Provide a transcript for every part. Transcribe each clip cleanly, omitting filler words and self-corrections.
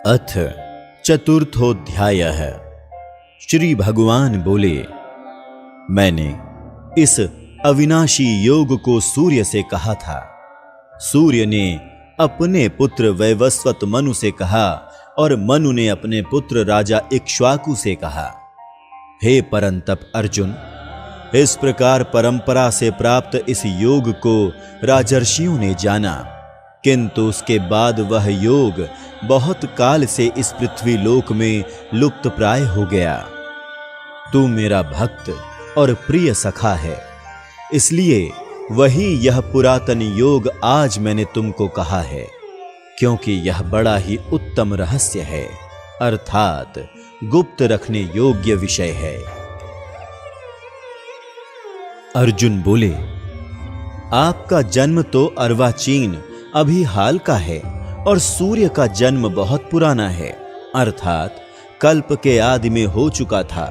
अथ चतुर्थोध्यायः। श्री भगवान बोले, मैंने इस अविनाशी योग को सूर्य से कहा था। सूर्य ने अपने पुत्र वैवस्वत मनु से कहा और मनु ने अपने पुत्र राजा इक्ष्वाकु से कहा। हे परंतप अर्जुन, इस प्रकार परंपरा से प्राप्त इस योग को राजर्षियों ने जाना, किंतु उसके बाद वह योग बहुत काल से इस पृथ्वी लोक में लुप्त प्राय हो गया। तू मेरा भक्त और प्रिय सखा है, इसलिए वही यह पुरातन योग आज मैंने तुमको कहा है, क्योंकि यह बड़ा ही उत्तम रहस्य है, अर्थात गुप्त रखने योग्य विषय है। अर्जुन बोले, आपका जन्म तो अर्वाचीन अभी हाल का है और सूर्य का जन्म बहुत पुराना है, अर्थात कल्प के आदि में हो चुका था।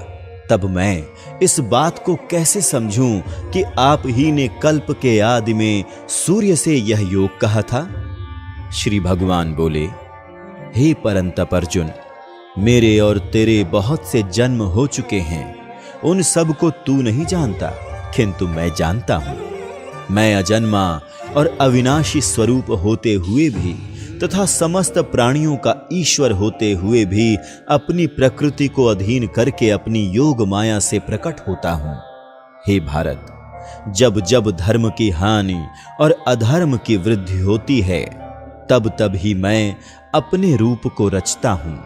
तब मैं इस बात को कैसे समझूं कि आप ही ने कल्प के आदि में सूर्य से यह योग कहा था? श्री भगवान बोले, हे परंतप अर्जुन, मेरे और तेरे बहुत से जन्म हो चुके हैं, उन सब को तू नहीं जानता, किंतु मैं जानता हूं। मैं अजन्मा और अविनाशी स्वरूप होते हुए भी तथा समस्त प्राणियों का ईश्वर होते हुए भी अपनी प्रकृति को अधीन करके अपनी योग माया से प्रकट होता हूं। हे भारत, जब जब धर्म की हानि और अधर्म की वृद्धि होती है, तब तब ही मैं अपने रूप को रचता हूं,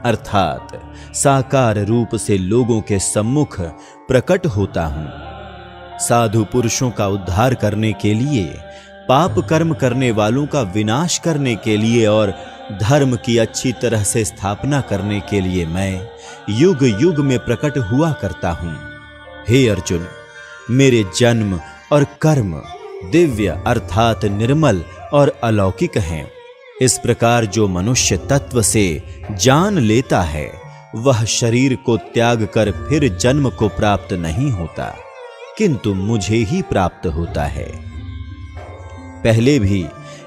अर्थात साकार रूप से लोगों के सम्मुख प्रकट होता हूं। साधु पुरुषों का उद्धार करने के लिए, पाप कर्म करने वालों का विनाश करने के लिए और धर्म की अच्छी तरह से स्थापना करने के लिए मैं युग युग में प्रकट हुआ करता हूं। हे अर्जुन, मेरे जन्म और कर्म दिव्य अर्थात निर्मल और अलौकिक हैं। इस प्रकार जो मनुष्य तत्व से जान लेता है, वह शरीर को त्याग कर फिर जन्म को प्राप्त नहीं होता, किंतु मुझे ही प्राप्त होता है। पहले भी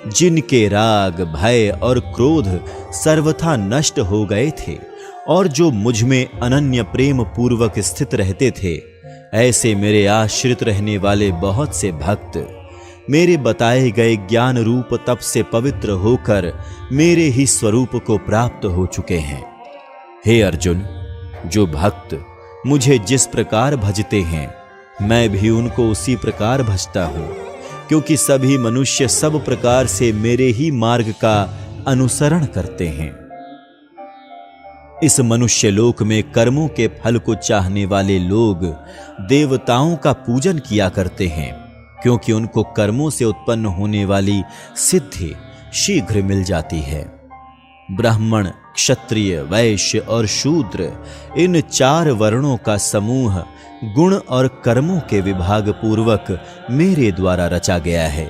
जिनके राग, भय और क्रोध सर्वथा नष्ट हो गए थे और जो मुझ में अनन्य प्रेम पूर्वक स्थित रहते थे, ऐसे मेरे आश्रित रहने वाले बहुत से भक्त मेरे बताए गए ज्ञान रूप तप से पवित्र होकर मेरे ही स्वरूप को प्राप्त हो चुके हैं। हे अर्जुन, जो भक्त मुझे जिस प्रकार भजते हैं, मैं भी उनको उसी प्रकार भजता हूं, क्योंकि सभी मनुष्य सब प्रकार से मेरे ही मार्ग का अनुसरण करते हैं। इस मनुष्य लोक में कर्मों के फल को चाहने वाले लोग देवताओं का पूजन किया करते हैं, क्योंकि उनको कर्मों से उत्पन्न होने वाली सिद्धि शीघ्र मिल जाती है। ब्राह्मण, क्षत्रिय, वैश्य और शूद्र, इन 4 वर्णों का समूह गुण और कर्मों के विभाग पूर्वक मेरे द्वारा रचा गया है।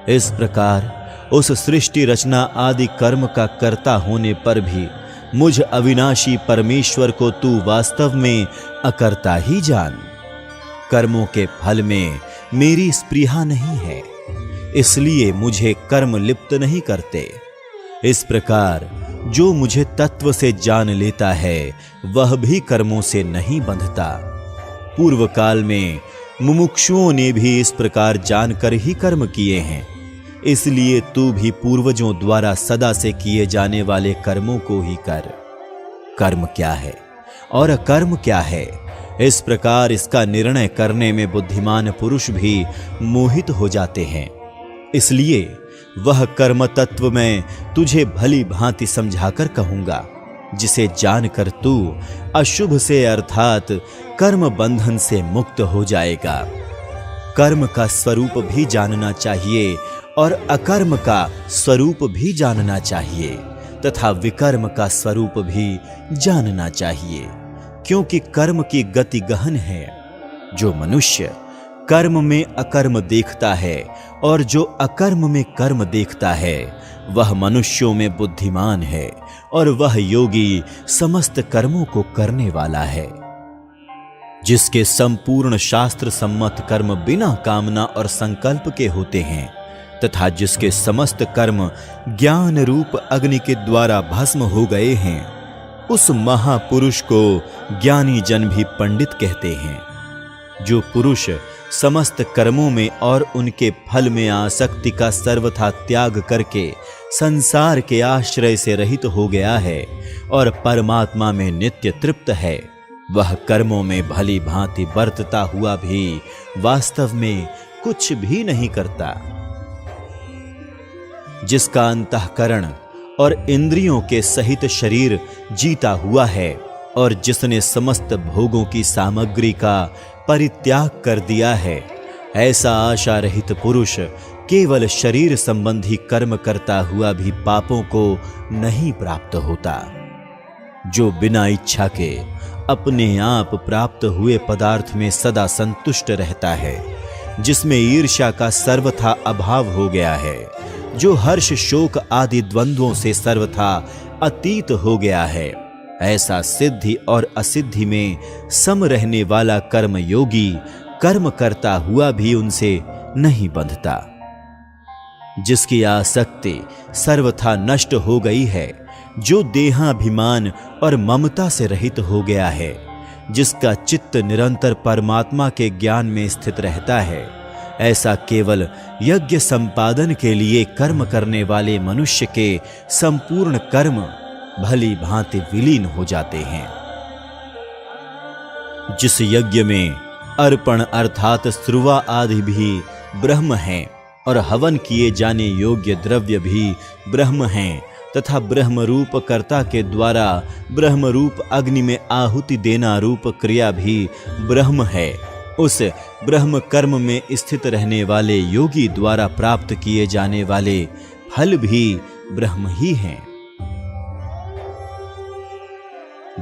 इस प्रकार उस सृष्टि रचना आदि कर्म का कर्ता होने पर भी मुझ अविनाशी परमेश्वर को तू वास्तव में अकर्ता ही जान। कर्मों के फल में मेरी स्पृहा नहीं है, इसलिए मुझे कर्म लिप्त नहीं करते। इस प्रकार जो मुझे तत्व से जान लेता है, वह भी कर्मों से नहीं बंधता। पूर्व काल में मुमुक्षुओं ने भी इस प्रकार जानकर ही कर्म किए हैं, इसलिए तू भी पूर्वजों द्वारा सदा से किए जाने वाले कर्मों को ही कर। कर्म क्या है और अकर्म क्या है, इस प्रकार इसका निर्णय करने में बुद्धिमान पुरुष भी मोहित हो जाते हैं। इसलिए वह कर्म तत्व मैं तुझे भली भांति समझाकर कहूंगा, जिसे जानकर तू अशुभ से अर्थात कर्म बंधन से मुक्त हो जाएगा। कर्म का स्वरूप भी जानना चाहिए और अकर्म का स्वरूप भी जानना चाहिए तथा विकर्म का स्वरूप भी जानना चाहिए, क्योंकि कर्म की गति गहन है। जो मनुष्य कर्म में अकर्म देखता है और जो अकर्म में कर्म देखता है, वह मनुष्यों में बुद्धिमान है और वह योगी समस्त कर्मों को करने वाला है। जिसके संपूर्ण शास्त्र सम्मत कर्म बिना कामना और संकल्प के होते हैं तथा जिसके समस्त कर्म ज्ञान रूप अग्नि के द्वारा भस्म हो गए हैं, उस महापुरुष को ज्ञानी जन भी पंडित कहते हैं। जो पुरुष समस्त कर्मों में और उनके फल में आसक्ति का सर्वथा त्याग करके संसार के आश्रय से रहित हो गया है और परमात्मा में नित्य तृप्त है, वह कर्मों में भली भांति बरतता हुआ भी वास्तव में कुछ भी नहीं करता। जिसका अंतःकरण और इंद्रियों के सहित शरीर जीता हुआ है और जिसने समस्त भोगों की सामग्री का परित्याग कर दिया है, ऐसा आशा रहित पुरुष केवल शरीर संबंधी कर्म करता हुआ भी पापों को नहीं प्राप्त होता। जो बिना इच्छा के अपने आप प्राप्त हुए पदार्थ में सदा संतुष्ट रहता है, जिसमें ईर्ष्या का सर्वथा अभाव हो गया है, जो हर्ष शोक आदि द्वंद्वों से सर्वथा अतीत हो गया है, ऐसा सिद्धि और असिद्धि में सम रहने वाला कर्म योगी कर्म करता हुआ भी उनसे नहीं बंधता। जिसकी आसक्ति सर्वथा नष्ट हो गई है, जो देहाभिमान और ममता से रहित हो गया है, जिसका चित्त निरंतर परमात्मा के ज्ञान में स्थित रहता है, ऐसा केवल यज्ञ संपादन के लिए कर्म करने वाले मनुष्य के संपूर्ण कर्म भली भांति विलीन हो जाते हैं। जिस यज्ञ में अर्पण अर्थात स्रुवा आदि भी ब्रह्म हैं और हवन किए जाने योग्य द्रव्य भी ब्रह्म हैं तथा ब्रह्म रूप कर्ता के द्वारा ब्रह्म रूप अग्नि में आहुति देना रूप क्रिया भी ब्रह्म है, उस ब्रह्म कर्म में स्थित रहने वाले योगी द्वारा प्राप्त किए जाने वाले फल भी ब्रह्म ही हैं।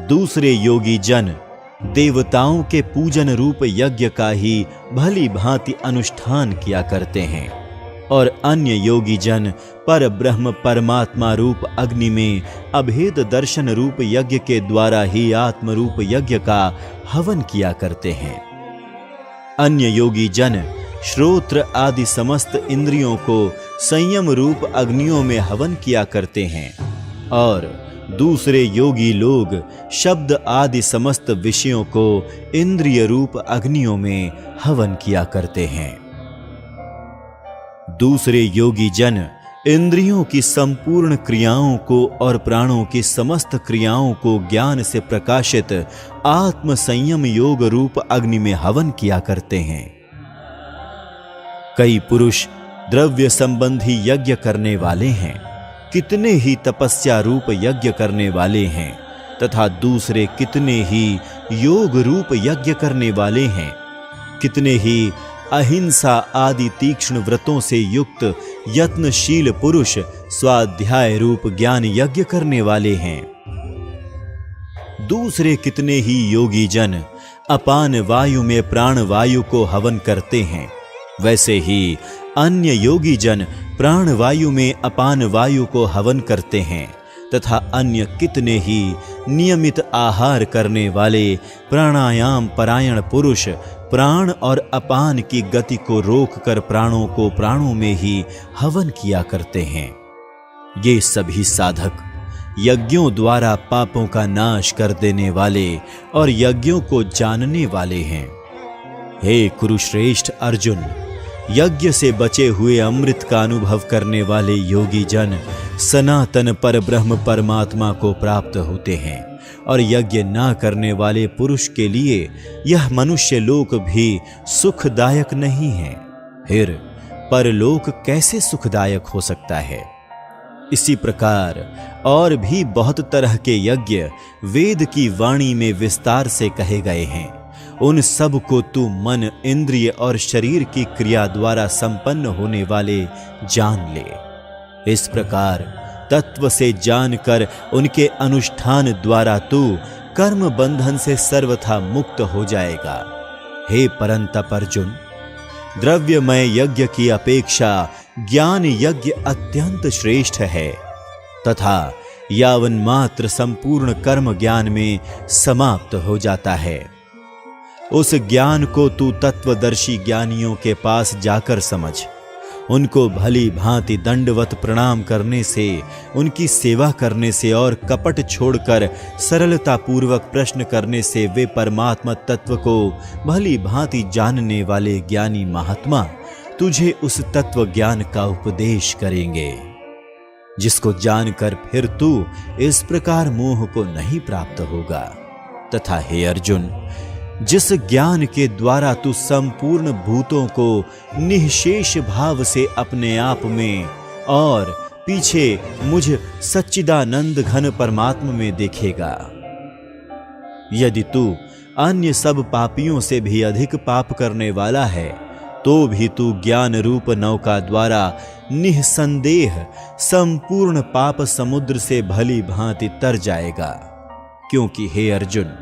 दूसरे योगी जन देवताओं के पूजन रूप यज्ञ का ही भली भांति अनुष्ठान किया करते हैं और अन्य योगी जन पर ब्रह्म परमात्मा रूप अग्नि में अभेद दर्शन रूप यज्ञ के द्वारा ही आत्म रूप यज्ञ का हवन किया करते हैं। अन्य योगी जन श्रोत्र आदि समस्त इंद्रियों को संयम रूप अग्नियों में हवन किया करते हैं और दूसरे योगी लोग शब्द आदि समस्त विषयों को इंद्रिय रूप अग्नियों में हवन किया करते हैं। दूसरे योगी जन इंद्रियों की संपूर्ण क्रियाओं को और प्राणों की समस्त क्रियाओं को ज्ञान से प्रकाशित आत्म संयम योग रूप अग्नि में हवन किया करते हैं। कई पुरुष द्रव्य संबंधी यज्ञ करने वाले हैं, कितने ही तपस्या रूप यज्ञ करने वाले हैं तथा दूसरे कितने ही योग रूप यज्ञ करने वाले हैं, कितने ही अहिंसा आदि तीक्ष्ण व्रतों से युक्त यत्नशील पुरुष स्वाध्याय रूप ज्ञान यज्ञ करने वाले हैं। दूसरे कितने ही योगी जन अपान वायु में प्राण वायु को हवन करते हैं, वैसे ही अन्य योगी जन प्राण वायु में अपान वायु को हवन करते हैं तथा अन्य कितने ही नियमित आहार करने वाले प्राणायाम परायण पुरुष प्राण और अपान की गति को रोककर प्राणों को प्राणों में ही हवन किया करते हैं। ये सभी साधक यज्ञों द्वारा पापों का नाश कर देने वाले और यज्ञों को जानने वाले हैं। हे कुरुश्रेष्ठ अर्जुन, यज्ञ से बचे हुए अमृत का अनुभव करने वाले योगी जन सनातन पर ब्रह्म परमात्मा को प्राप्त होते हैं और यज्ञ ना करने वाले पुरुष के लिए यह मनुष्य लोक भी सुखदायक नहीं है, फिर परलोक कैसे सुखदायक हो सकता है। इसी प्रकार और भी बहुत तरह के यज्ञ वेद की वाणी में विस्तार से कहे गए हैं। उन सब को तू मन इंद्रिय और शरीर की क्रिया द्वारा संपन्न होने वाले जान ले। इस प्रकार तत्व से जानकर उनके अनुष्ठान द्वारा तू कर्म बंधन से सर्वथा मुक्त हो जाएगा। हे परंतप अर्जुन, द्रव्यमय यज्ञ की अपेक्षा ज्ञान यज्ञ अत्यंत श्रेष्ठ है तथा यावन मात्र संपूर्ण कर्म ज्ञान में समाप्त हो जाता है। उस ज्ञान को तू तत्वदर्शी ज्ञानियों के पास जाकर समझ। उनको भली भांति दंडवत प्रणाम करने से, उनकी सेवा करने से और कपट छोड़कर सरलता पूर्वक प्रश्न करने से वे परमात्मा तत्व को भली भांति जानने वाले ज्ञानी महात्मा तुझे उस तत्व ज्ञान का उपदेश करेंगे, जिसको जानकर फिर तू इस प्रकार मोह को नहीं प्राप्त होगा। तथा हे अर्जुन, जिस ज्ञान के द्वारा तू संपूर्ण भूतों को निःशेष भाव से अपने आप में और पीछे मुझ सच्चिदानंद घन परमात्मा में देखेगा, यदि तू अन्य सब पापियों से भी अधिक पाप करने वाला है तो भी तू ज्ञान रूप नौका द्वारा निःसंदेह संपूर्ण पाप समुद्र से भली भांति तर जाएगा। क्योंकि हे अर्जुन,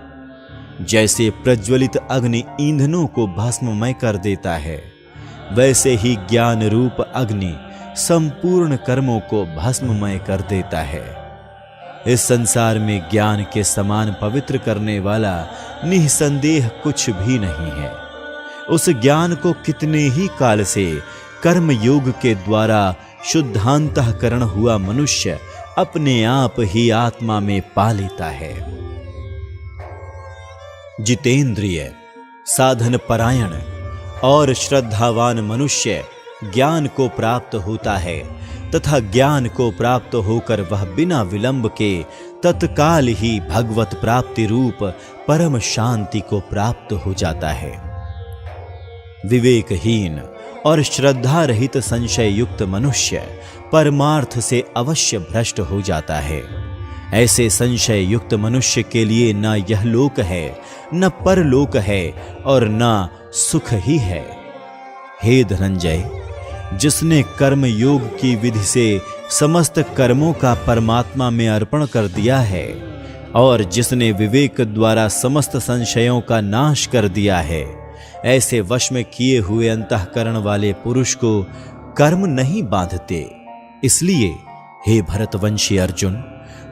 जैसे प्रज्वलित अग्नि ईंधनों को भस्ममय कर देता है, वैसे ही ज्ञान रूप अग्नि संपूर्ण कर्मों को भस्ममय कर देता है। इस संसार में ज्ञान के समान पवित्र करने वाला निःसंदेह कुछ भी नहीं है। उस ज्ञान को कितने ही काल से कर्म योग के द्वारा शुद्धांतःकरण हुआ मनुष्य अपने आप ही आत्मा में पा लेता है। जितेंद्रिय, साधन परायण और श्रद्धावान मनुष्य ज्ञान को प्राप्त होता है तथा ज्ञान को प्राप्त होकर वह बिना विलंब के तत्काल ही भगवत प्राप्ति रूप परम शांति को प्राप्त हो जाता है। विवेकहीन और श्रद्धा रहित संशय युक्त मनुष्य परमार्थ से अवश्य भ्रष्ट हो जाता है। ऐसे संशय युक्त मनुष्य के लिए न यह लोक है, न परलोक है और न सुख ही है। हे धनंजय, जिसने कर्म योग की विधि से समस्त कर्मों का परमात्मा में अर्पण कर दिया है और जिसने विवेक द्वारा समस्त संशयों का नाश कर दिया है, ऐसे वश में किए हुए अंतःकरण वाले पुरुष को कर्म नहीं बांधते। इसलिए हे भरतवंशी अर्जुन,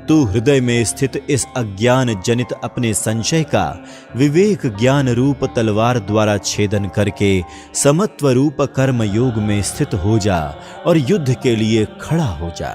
तू हृदय में स्थित इस अज्ञान जनित अपने संशय का विवेक ज्ञान रूप तलवार द्वारा छेदन करके समत्व रूप कर्म योग में स्थित हो जा और युद्ध के लिए खड़ा हो जा।